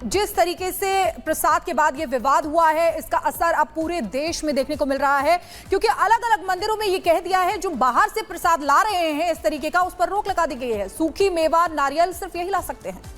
जिस तरीके से प्रसाद के बाद ये विवाद हुआ है, इसका असर अब पूरे देश में देखने को मिल रहा है, क्योंकि अलग अलग मंदिरों में ये कह दिया है जो बाहर से प्रसाद ला रहे हैं इस तरीके का, उस पर रोक लगा दी गई है। सूखी मेवा, नारियल सिर्फ यही ला सकते हैं।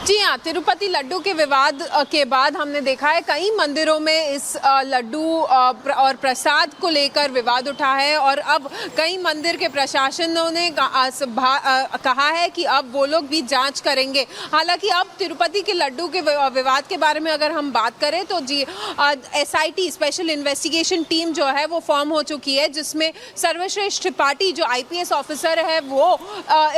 जी हाँ, तिरुपति लड्डू के विवाद के बाद हमने देखा है कई मंदिरों में इस लड्डू और प्रसाद को लेकर विवाद उठा है और अब कई मंदिर के प्रशासनों ने कहा है कि अब वो लोग भी जांच करेंगे। हालांकि अब तिरुपति के लड्डू के विवाद के बारे में अगर हम बात करें तो जी SIT स्पेशल इन्वेस्टिगेशन टीम जो है वो फॉर्म हो चुकी है, जिसमें सर्वश्रेष्ठ त्रिपाठी जो IPS ऑफिसर है वो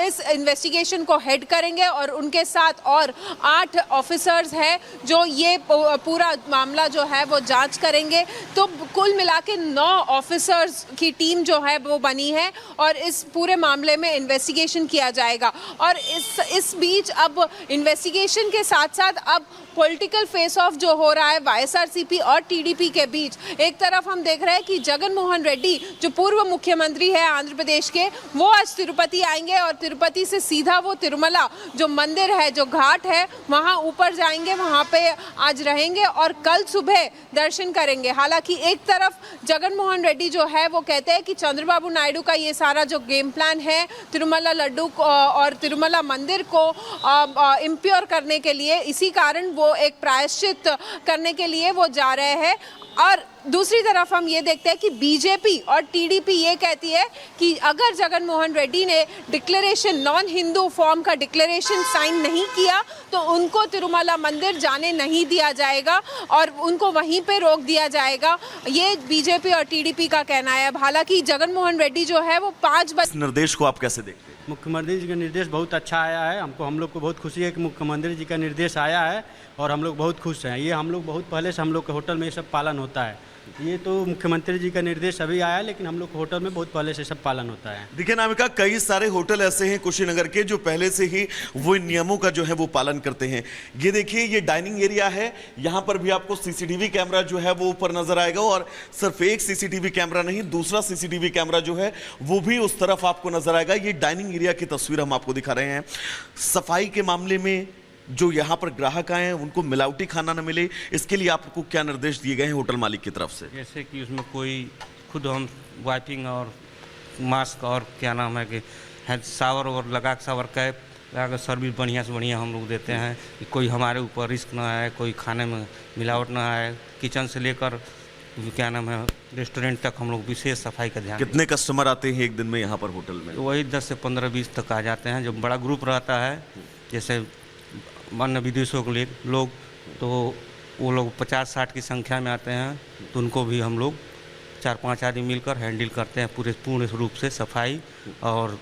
इस इन्वेस्टिगेशन को हेड करेंगे और उनके साथ और 8 ऑफिसर्स हैं जो ये पूरा मामला जो है वो जांच करेंगे। तो कुल मिला के 9 ऑफिसर्स की टीम जो है वो बनी है और इस पूरे मामले में इन्वेस्टिगेशन किया जाएगा। और इस बीच अब इन्वेस्टिगेशन के साथ साथ अब पॉलिटिकल फेस ऑफ जो हो रहा है YSRCP और TDP के बीच, एक तरफ हम देख रहे हैं कि जगन मोहन रेड्डी जो पूर्व मुख्यमंत्री है आंध्र प्रदेश के, वो आज तिरुपति आएंगे और तिरुपति से सीधा वो तिरुमला जो मंदिर है, जो घाट है, वहाँ ऊपर जाएंगे, वहाँ पे आज रहेंगे और कल सुबह दर्शन करेंगे। हालांकि एक तरफ जगन मोहन रेड्डी जो है वो कहते हैं कि चंद्रबाबू नायडू का ये सारा जो गेम प्लान है तिरुमला लड्डू और तिरुमला मंदिर को इम्प्योर करने के लिए, इसी कारण वो एक प्रायश्चित करने के लिए वो जा रहे हैं। और दूसरी तरफ हम ये देखते हैं कि बीजेपी और TDP ये कहती है कि अगर जगन मोहन रेड्डी ने डिक्लेरेशन, नॉन हिंदू फॉर्म का डिक्लेरेशन साइन नहीं किया तो उनको तिरुमला मंदिर जाने नहीं दिया जाएगा और उनको वहीं पे रोक दिया जाएगा। ये बीजेपी और TDP का कहना है। हालांकि जगन मोहन रेड्डी जो है वो 5 बजे निर्देश को आप कैसे देखते हैं? मुख्यमंत्री जी का निर्देश बहुत अच्छा आया है। हम लोग को बहुत खुशी है कि मुख्यमंत्री जी का निर्देश आया है और हम लोग बहुत खुश हैं। ये हम लोग बहुत पहले से हम लोग के होटल में ये सब पालन होता है। ये तो मुख्यमंत्री जी का निर्देश अभी आया है, लेकिन हम लोग होटल में बहुत पहले से सब पालन होता है। देखिए नामिका, कई सारे होटल ऐसे हैं कुशीनगर के जो पहले से ही वो नियमों का जो है वो पालन करते हैं। ये देखिए, ये डाइनिंग एरिया है, यहाँ पर भी आपको CCTV कैमरा जो है वो ऊपर नजर आएगा और सिर्फ एक CCTV कैमरा नहीं, दूसरा CCTV कैमरा जो है वो भी उस तरफ आपको नजर आएगा। ये डाइनिंग एरिया की तस्वीर हम आपको दिखा रहे हैं। सफाई के मामले में जो यहाँ पर ग्राहक आए हैं उनको मिलावटी खाना न मिले, इसके लिए आपको क्या निर्देश दिए गए हैं होटल मालिक की तरफ से? जैसे कि उसमें कोई खुद हम वाइपिंग और मास्क और क्या नाम है कि शावर और लगा शावर कैप लगा कर सर्विस बढ़िया से बढ़िया हम लोग देते हैं कि कोई हमारे ऊपर रिस्क ना आए, कोई खाने में मिलावट ना आए। किचन से लेकर क्या नाम है रेस्टोरेंट तक हम लोग विशेष सफाई का ध्यान। कितने कस्टमर आते हैं एक दिन में यहाँ पर होटल में? तो वही 10 से 15-20 तक आ जाते हैं। जो बड़ा ग्रुप रहता है, जैसे अन्य विदेशों के लिए लोग, तो वो लोग 50-60 की संख्या में आते हैं, तो उनको भी हम लोग 4-5 आदमी मिलकर हैंडल करते हैं पूर्ण रूप से सफाई और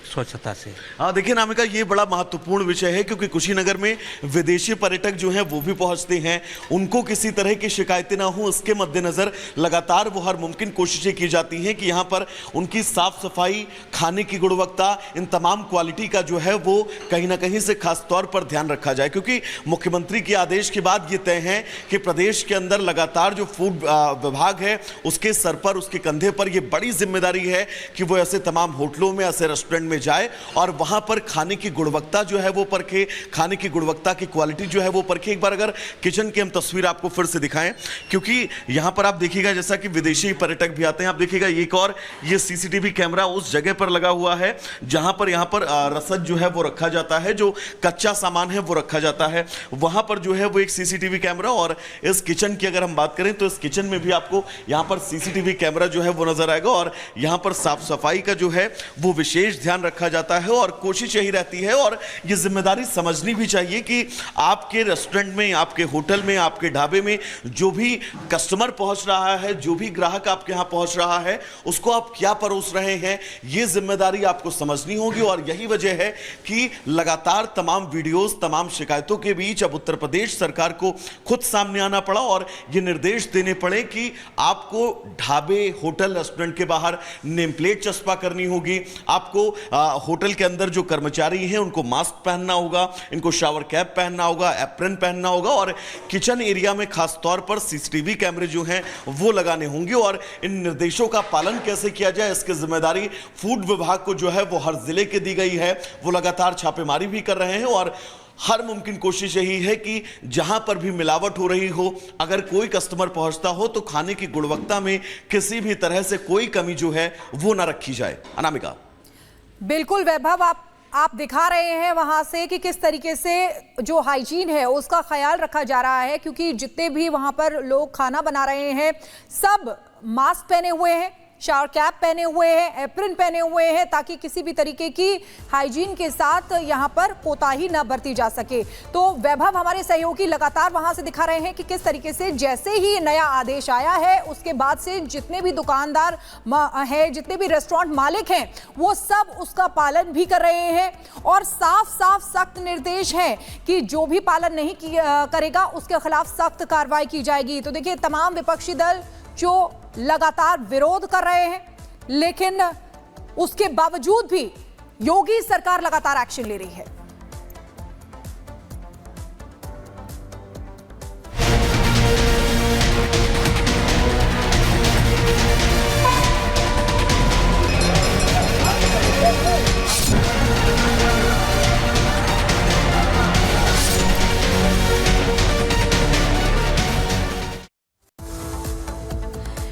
स्वच्छता से। हाँ देखिए नामिका, ये बड़ा महत्वपूर्ण विषय है क्योंकि कुशीनगर में विदेशी पर्यटक जो हैं वो भी पहुंचते हैं, उनको किसी तरह की शिकायतें ना हो, इसके मद्देनजर लगातार वो हर मुमकिन कोशिशें की जाती हैं कि यहाँ पर उनकी साफ सफाई, खाने की गुणवत्ता, इन तमाम क्वालिटी का जो है वो कहीं ना कहीं से खास तौर पर ध्यान रखा जाए। क्योंकि मुख्यमंत्री के आदेश के बाद ये तय है कि प्रदेश के अंदर लगातार जो फूड विभाग है उसके सर पर, उसके कंधे पर ये बड़ी जिम्मेदारी है कि वो ऐसे तमाम होटलों में, ऐसे रेस्टोरेंट में जाए और वहां पर खाने की गुणवत्ता जो है वो परखे, खाने की गुणवत्ता की क्वालिटी जो है वो परखे। एक बार अगर किचन की हम तस्वीर आपको फिर से दिखाएं, क्योंकि यहां पर आप देखिएगा जैसा कि विदेशी पर्यटक भी आते हैं, आप देखिएगा एक और ये CCTV कैमरा उस जगह पर लगा हुआ है जहां पर यहां पर रसद जो है वो रखा जाता है, जो कच्चा सामान है वो रखा जाता है, वहां पर जो है वो एक CCTV कैमरा। और इस किचन की अगर हम बात करें तो इस किचन में भी आपको यहां पर CCTV कैमरा जो है वो नजर आएगा और यहां पर साफ सफाई का जो है वो विशेष ध्यान रखा जाता है और कोशिश यही रहती है और ये जिम्मेदारी समझनी भी चाहिए कि आपके रेस्टोरेंट में, आपके होटल में, आपके ढाबे में जो भी कस्टमर पहुंच रहा है, जो भी ग्राहक आपके यहां पहुंच रहा है, उसको आप क्या परोस रहे हैं, ये जिम्मेदारी आपको समझनी होगी। और यही वजह है कि लगातार तमाम वीडियोस, तमाम शिकायतों के बीच अब उत्तर प्रदेश सरकार को खुद सामने आना पड़ा और ये निर्देश देने पड़े कि आपको ढाबे, होटल, रेस्टोरेंट के बाहर नेम प्लेट चस्पा करनी होगी, आपको होटल के अंदर जो कर्मचारी हैं उनको मास्क पहनना होगा, इनको शावर कैप पहनना होगा, एप्रन पहनना होगा और किचन एरिया में खास तौर पर सीसीटीवी कैमरे जो हैं वो लगाने होंगे। और इन निर्देशों का पालन कैसे किया जाए इसकी जिम्मेदारी फूड विभाग को जो है वो हर जिले के दी गई है। वो लगातार छापेमारी भी कर रहे हैं और हर मुमकिन कोशिश यही है कि जहां पर भी मिलावट हो रही हो, अगर कोई कस्टमर पहुंचता हो तो खाने की गुणवत्ता में किसी भी तरह से कोई कमी जो है वो ना रखी जाए। अनामिका। बिल्कुल वैभव, आप दिखा रहे हैं वहां से कि किस तरीके से जो हाइजीन है उसका ख्याल रखा जा रहा है, क्योंकि जितने भी वहां पर लोग खाना बना रहे हैं सब मास्क पहने हुए हैं, शावर कैप पहने हुए हैं, एप्रन पहने हुए हैं, ताकि किसी भी तरीके की हाइजीन के साथ यहां पर कोताही न बरती जा सके। तो वैभव, हमारे सहयोगी लगातार वहां से दिखा रहे हैं कि किस तरीके से जैसे ही नया आदेश आया है उसके बाद से जितने भी दुकानदार हैं, जितने भी रेस्टोरेंट मालिक हैं, वो सब उसका पालन भी कर रहे हैं और साफ साफ सख्त निर्देश हैं कि जो भी पालन नहीं करेगा उसके खिलाफ सख्त कार्रवाई की जाएगी। तो देखिए, तमाम विपक्षी दल जो लगातार विरोध कर रहे हैं, लेकिन उसके बावजूद भी योगी सरकार लगातार एक्शन ले रही है।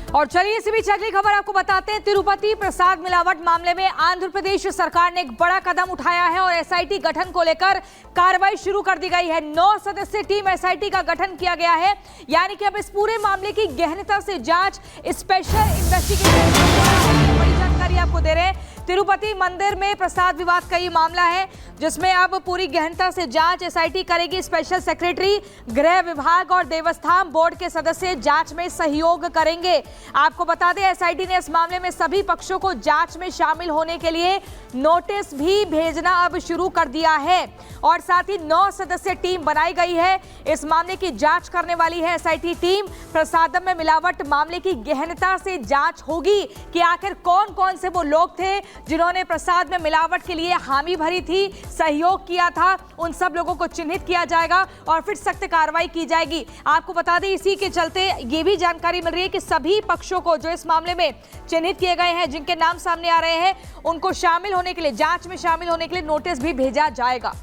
और चलिए इसी बीच अगली खबर आपको बताते हैं। तिरुपति प्रसाद मिलावट मामले में आंध्र प्रदेश सरकार ने एक बड़ा कदम उठाया है और एसआईटी गठन को लेकर कार्रवाई शुरू कर दी गई है। 9 सदस्यीय टीम एसआईटी का गठन किया गया है, यानी कि अब इस पूरे मामले की गहनता से जांच स्पेशल इन्वेस्टिगेशन। बड़ी जानकारी आपको दे रहे हैं, तिरुपति मंदिर में प्रसाद विवाद का ये मामला है जिसमें अब पूरी गहनता से जांच एसआईटी करेगी। स्पेशल सेक्रेटरी, गृह विभाग और देवस्थान बोर्ड के सदस्य जांच में सहयोग करेंगे। आपको बता दें, एसआईटी ने इस मामले में सभी पक्षों को जांच में शामिल होने के लिए नोटिस भी भेजना अब शुरू कर दिया है और साथ ही 9 सदस्यीय टीम बनाई गई है। इस मामले की जांच करने वाली है एसआईटी टीम। प्रसादम में मिलावट मामले की गहनता से जांच होगी कि आखिर कौन कौन से वो लोग थे जिन्होंने प्रसाद में मिलावट के लिए हामी भरी थी, सहयोग किया था। उन सब लोगों को चिन्हित किया जाएगा और फिर सख्त कार्रवाई की जाएगी। आपको बता दें, इसी के चलते ये भी जानकारी मिल रही है कि सभी पक्षों को जो इस मामले में चिन्हित किए गए हैं, जिनके नाम सामने आ रहे हैं, उनको शामिल होने के लिए, जांच में शामिल होने के लिए नोटिस भी भेजा जाएगा।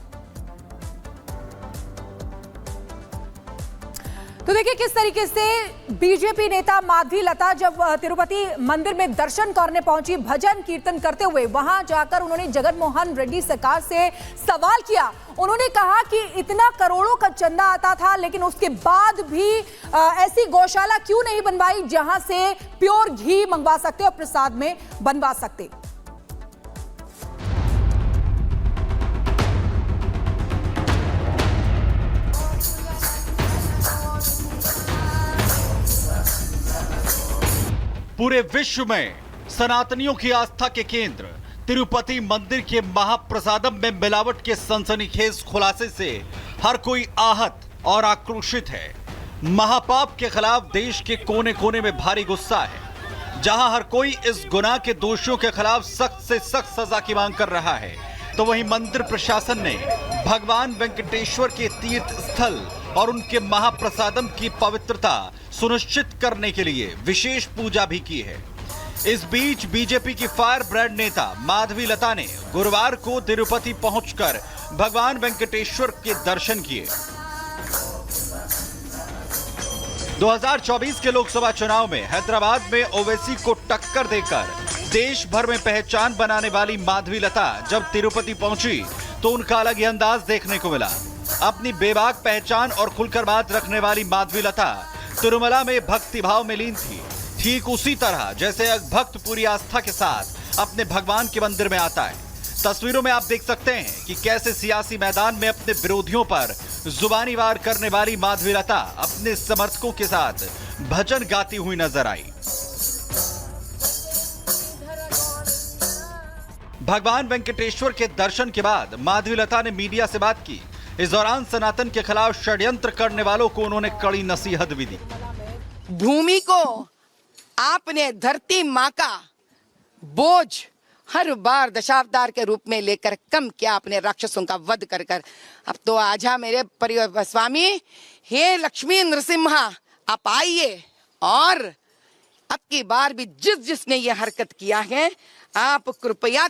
तो देखिए किस तरीके से बीजेपी नेता माधवी लता जब तिरुपति मंदिर में दर्शन करने पहुंची, भजन कीर्तन करते हुए वहां जाकर उन्होंने जगन मोहन रेड्डी सरकार से सवाल किया। उन्होंने कहा कि इतना करोड़ों का चंदा आता था, लेकिन उसके बाद भी ऐसी गौशाला क्यों नहीं बनवाई जहां से प्योर घी मंगवा सकते और प्रसाद में बनवा सकते। पूरे विश्व में सनातनियों की आस्था के केंद्र तिरुपति मंदिर के महाप्रसादम में मिलावट के सनसनीखेज खुलासे से हर कोई आहत और आक्रोशित है। महापाप के खिलाफ देश के कोने कोने में भारी गुस्सा है। जहां हर कोई इस गुनाह के दोषियों के खिलाफ सख्त से सख्त सजा की मांग कर रहा है, तो वहीं मंदिर प्रशासन ने भगवान वेंकटेश्वर के तीर्थ स्थल और उनके महाप्रसादम की पवित्रता सुनिश्चित करने के लिए विशेष पूजा भी की है। इस बीच बीजेपी की फायर ब्रांड नेता माधवी लता ने गुरुवार को तिरुपति पहुंचकर भगवान वेंकटेश्वर के दर्शन किए। 2024 के लोकसभा चुनाव में हैदराबाद में ओवैसी को टक्कर देकर देश भर में पहचान बनाने वाली माधवी लता जब तिरुपति पहुंची तो उनका अलग ही अंदाज देखने को मिला। अपनी बेबाक पहचान और खुलकर बात रखने वाली माधवी लता तिरुमला में भक्ति भाव में लीन थी, ठीक उसी तरह जैसे एक भक्त पूरी आस्था के साथ अपने भगवान के मंदिर में आता है। तस्वीरों में आप देख सकते हैं कि कैसे सियासी मैदान में अपने विरोधियों पर जुबानी वार करने वाली माधवी लता अपने समर्थकों के साथ भजन गाती हुई नजर आई। भगवान वेंकटेश्वर के दर्शन के बाद माधवी लता ने मीडिया से बात की। इस दौरान सनातन के खिलाफ षड्यंत्र करने वालों को उन्होंने कड़ी नसीहत भी दी। भूमि को आपने धरती माँ का बोझ हर बार दशावतार के रूप में लेकर कम किया अपने राक्षसों का वध कर कर। अब तो आजा मेरे परिवार स्वामी, हे लक्ष्मी नरसिम्हा, आप आइए और अब की बार भी जिसने ये हरकत किया है आप कृपया